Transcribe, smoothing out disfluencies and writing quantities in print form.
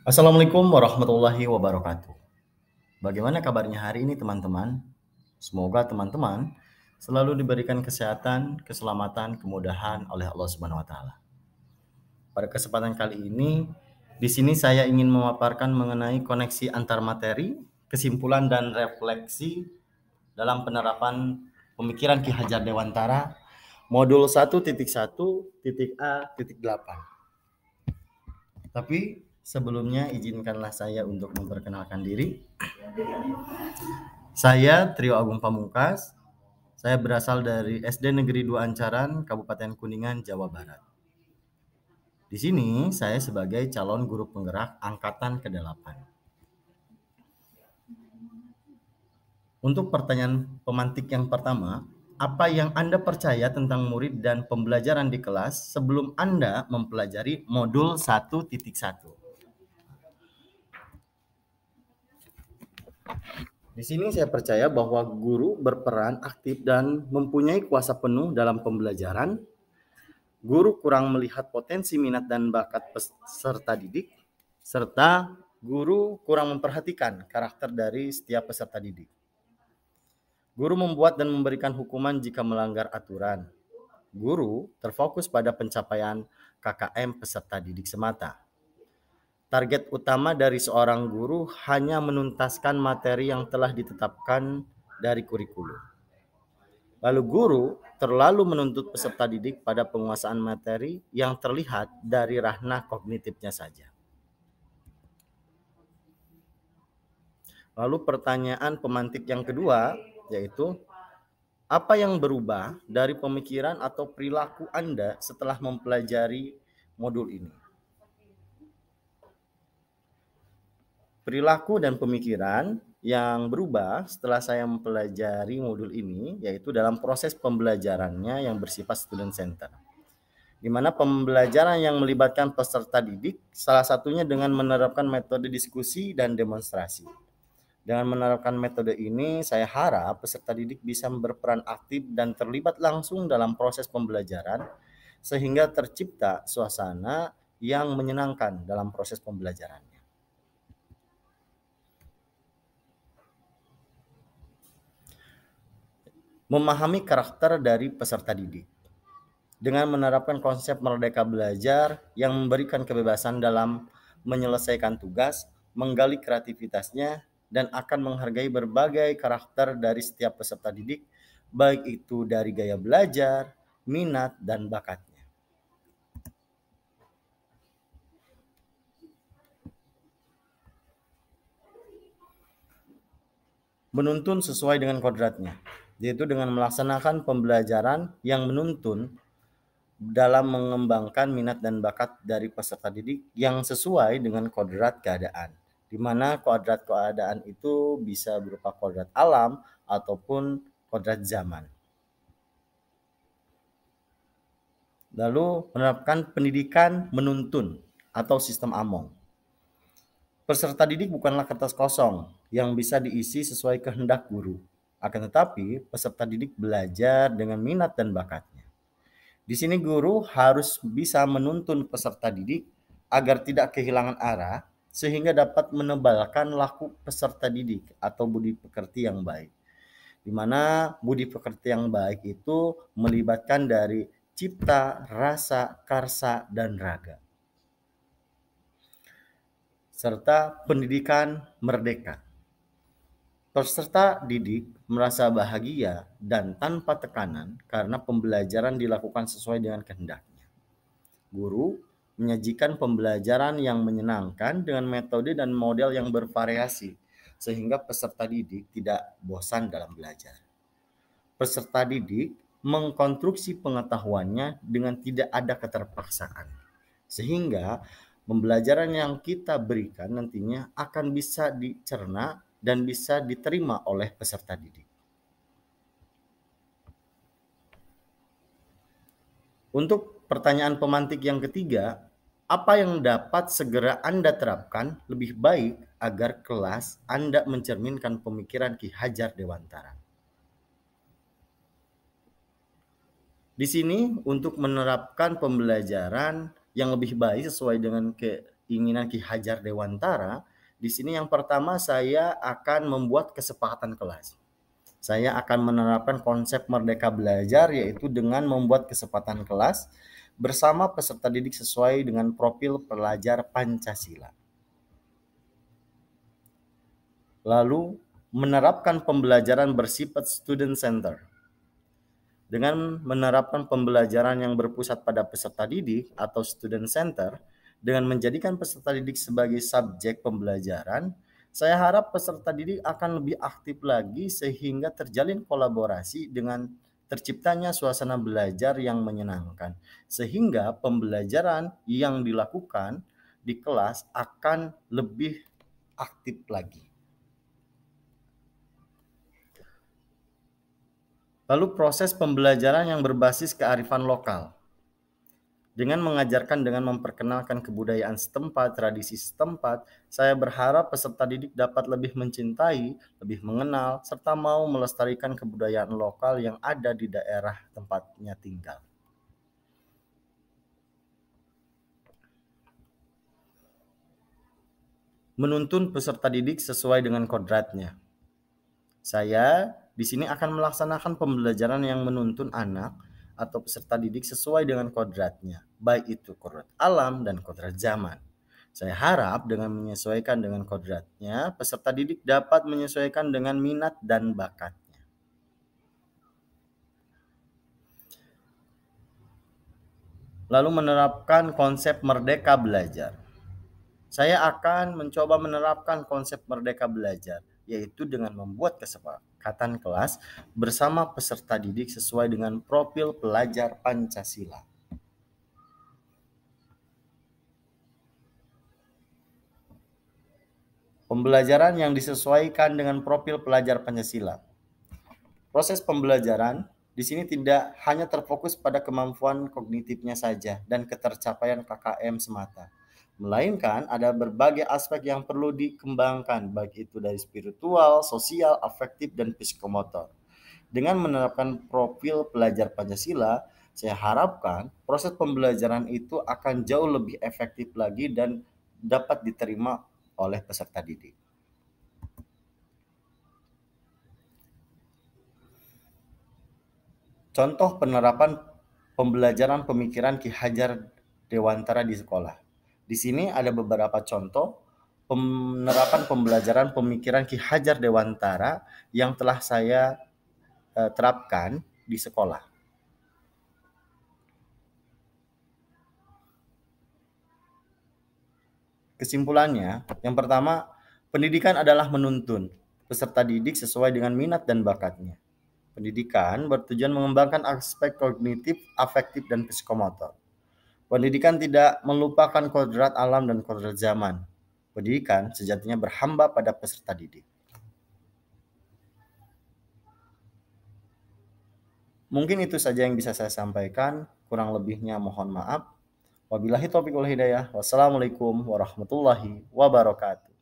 Assalamualaikum warahmatullahi wabarakatuh. Bagaimana kabarnya hari ini teman-teman? Semoga teman-teman selalu diberikan kesehatan, keselamatan, kemudahan oleh Allah Subhanahu wa taala. Pada kesempatan kali ini, di sini saya ingin memaparkan mengenai koneksi antar materi, kesimpulan dan refleksi dalam penerapan pemikiran Ki Hajar Dewantara modul 1.1.A.8. Tapi sebelumnya izinkanlah saya untuk memperkenalkan diri. Saya Trio Agung Pamungkas. Saya berasal dari SD Negeri 2 Ancaran, Kabupaten Kuningan, Jawa Barat. Di sini saya sebagai calon guru penggerak angkatan ke-8. Untuk pertanyaan pemantik yang pertama, apa yang Anda percaya tentang murid dan pembelajaran di kelas sebelum Anda mempelajari modul 1.1? Di sini saya percaya bahwa guru berperan aktif dan mempunyai kuasa penuh dalam pembelajaran. Guru kurang melihat potensi minat dan bakat peserta didik, serta guru kurang memperhatikan karakter dari setiap peserta didik. Guru membuat dan memberikan hukuman jika melanggar aturan. Guru terfokus pada pencapaian KKM peserta didik semata. Target utama dari seorang guru hanya menuntaskan materi yang telah ditetapkan dari kurikulum. Lalu guru terlalu menuntut peserta didik pada penguasaan materi yang terlihat dari ranah kognitifnya saja. Lalu pertanyaan pemantik yang kedua yaitu, apa yang berubah dari pemikiran atau perilaku Anda setelah mempelajari modul ini? Perilaku dan pemikiran yang berubah setelah saya mempelajari modul ini yaitu dalam proses pembelajarannya yang bersifat student center, di mana pembelajaran yang melibatkan peserta didik salah satunya dengan menerapkan metode diskusi dan demonstrasi. Dengan menerapkan metode ini, saya harap peserta didik bisa berperan aktif dan terlibat langsung dalam proses pembelajaran sehingga tercipta suasana yang menyenangkan dalam proses pembelajarannya. Memahami karakter dari peserta didik. Dengan menerapkan konsep merdeka belajar yang memberikan kebebasan dalam menyelesaikan tugas, menggali kreativitasnya, dan akan menghargai berbagai karakter dari setiap peserta didik, baik itu dari gaya belajar, minat, dan bakatnya. Menuntun sesuai dengan kodratnya, yaitu dengan melaksanakan pembelajaran yang menuntun dalam mengembangkan minat dan bakat dari peserta didik yang sesuai dengan kodrat keadaan, di mana kodrat keadaan itu bisa berupa kodrat alam ataupun kodrat zaman. Lalu menerapkan pendidikan menuntun atau sistem AMONG. Peserta didik bukanlah kertas kosong yang bisa diisi sesuai kehendak guru. Akan tetapi, peserta didik belajar dengan minat dan bakatnya. Di sini guru harus bisa menuntun peserta didik agar tidak kehilangan arah sehingga dapat menebalkan laku peserta didik atau budi pekerti yang baik. Di mana budi pekerti yang baik itu melibatkan dari cipta, rasa, karsa, dan raga. Serta pendidikan merdeka. Peserta didik merasa bahagia dan tanpa tekanan karena pembelajaran dilakukan sesuai dengan kehendaknya. Guru menyajikan pembelajaran yang menyenangkan dengan metode dan model yang bervariasi, sehingga peserta didik tidak bosan dalam belajar. Peserta didik mengkonstruksi pengetahuannya dengan tidak ada keterpaksaan, sehingga pembelajaran yang kita berikan nantinya akan bisa dicerna dan bisa diterima oleh peserta didik. Untuk pertanyaan pemantik yang ketiga, apa yang dapat segera Anda terapkan lebih baik agar kelas Anda mencerminkan pemikiran Ki Hajar Dewantara? Di sini untuk menerapkan pembelajaran yang lebih baik sesuai dengan keinginan Ki Hajar Dewantara, di sini yang pertama saya akan membuat kesepakatan kelas. Saya akan menerapkan konsep merdeka belajar yaitu dengan membuat kesempatan kelas bersama peserta didik sesuai dengan profil pelajar Pancasila. Lalu menerapkan pembelajaran bersifat student center. Dengan menerapkan pembelajaran yang berpusat pada peserta didik atau student center, dengan menjadikan peserta didik sebagai subjek pembelajaran, saya harap peserta didik akan lebih aktif lagi sehingga terjalin kolaborasi dengan terciptanya suasana belajar yang menyenangkan. Sehingga pembelajaran yang dilakukan di kelas akan lebih aktif lagi. Lalu proses pembelajaran yang berbasis kearifan lokal. Dengan mengajarkan dengan memperkenalkan kebudayaan setempat, tradisi setempat, saya berharap peserta didik dapat lebih mencintai, lebih mengenal, serta mau melestarikan kebudayaan lokal yang ada di daerah tempatnya tinggal. Menuntun peserta didik sesuai dengan kodratnya. Saya di sini akan melaksanakan pembelajaran yang menuntun anak atau peserta didik sesuai dengan kodratnya, baik itu kodrat alam dan kodrat zaman. Saya harap dengan menyesuaikan dengan kodratnya, peserta didik dapat menyesuaikan dengan minat dan bakatnya. Lalu menerapkan konsep merdeka belajar. Saya akan mencoba menerapkan konsep merdeka belajar, yaitu dengan membuat kesepakatan kelas bersama peserta didik sesuai dengan profil pelajar Pancasila. Pembelajaran yang disesuaikan dengan profil pelajar Pancasila. Proses pembelajaran di sini tidak hanya terfokus pada kemampuan kognitifnya saja dan ketercapaian KKM semata, melainkan ada berbagai aspek yang perlu dikembangkan, baik itu dari spiritual, sosial, afektif, dan psikomotor. Dengan menerapkan profil pelajar Pancasila, saya harapkan proses pembelajaran itu akan jauh lebih efektif lagi dan dapat diterima oleh peserta didik. Contoh penerapan pembelajaran pemikiran Ki Hajar Dewantara di sekolah. Di sini ada beberapa contoh penerapan pembelajaran pemikiran Ki Hajar Dewantara yang telah saya terapkan di sekolah. Kesimpulannya, yang pertama, pendidikan adalah menuntun peserta didik sesuai dengan minat dan bakatnya. Pendidikan bertujuan mengembangkan aspek kognitif, afektif, dan psikomotor. Pendidikan tidak melupakan kodrat alam dan kodrat zaman. Pendidikan sejatinya berhamba pada peserta didik. Mungkin itu saja yang bisa saya sampaikan. Kurang lebihnya mohon maaf. Wabillahi taufiq wal hidayah. Wassalamualaikum warahmatullahi wabarakatuh.